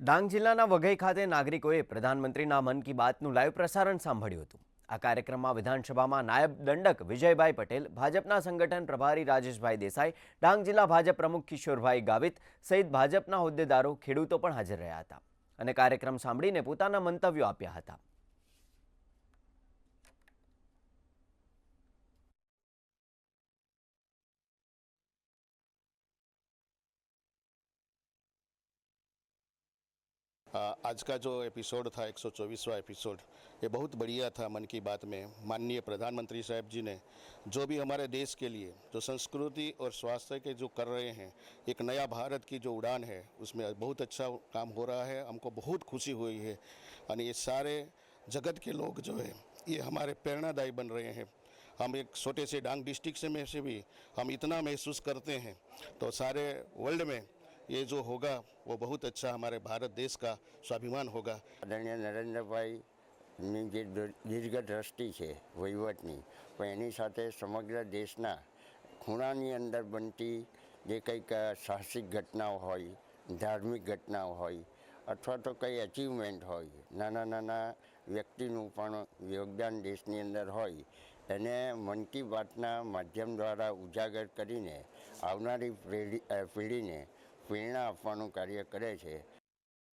ડાંગ જિલ્લાના વઘઈ ખાતે નાગરિકોએ પ્રધાનમંત્રીના મન કી બાતનું લાઈવ પ્રસારણ સાંભળ્યું હતું। આ કાર્યક્રમમાં વિધાનસભામાં નાયબ દંડક વિજયભાઈ પટેલ, ભાજપના સંગઠન પ્રભારી રાજેશભાઈ દેસાઈ, ડાંગ જિલ્લા ભાજપ પ્રમુખ કિશોરભાઈ ગાવિત સહિત ભાજપના હોદ્દેદારો, ખેડૂતો પણ હાજર રહ્યા હતા અને કાર્યક્રમ સાંભળીને પોતાના મંતવ્યો આપ્યા હતા। आज का जो एपिसोड था 124वां एपिसोड, ये बहुत बढ़िया था। मन की बात में माननीय प्रधानमंत्री साहब जी ने जो भी हमारे देश के लिए जो संस्कृति और स्वास्थ्य के जो कर रहे हैं, एक नया भारत की जो उड़ान है उसमें बहुत अच्छा काम हो रहा है। हमको बहुत खुशी हुई है और ये सारे जगत के लोग जो है ये हमारे प्रेरणादायी बन रहे हैं। हम एक छोटे से डांग डिस्ट्रिक्ट से में से भी हम इतना महसूस करते हैं, तो सारे वर्ल्ड में ये जो होगा वो बहुत अच्छा हमारे भारत देश का स्वाभिमान होगा। आदरणीय नरेन्द्रभाईની જે દીર્ઘ દ્રષ્ટિ છે વહીવટની, પણ એની સાથે સમગ્ર દેશના ખૂણાની અંદર બનતી જે કંઈક સાહસિક ઘટનાઓ હોય, ધાર્મિક ઘટનાઓ હોય અથવા તો કંઈ અચીવમેન્ટ હોય, નાના નાના વ્યક્તિનું પણ યોગદાન દેશની અંદર હોય, એને મન કી બાતના માધ્યમ દ્વારા ઉજાગર કરીને આવનારી પેઢીને પ્રેરણા આપવાનું કાર્ય કરે છે।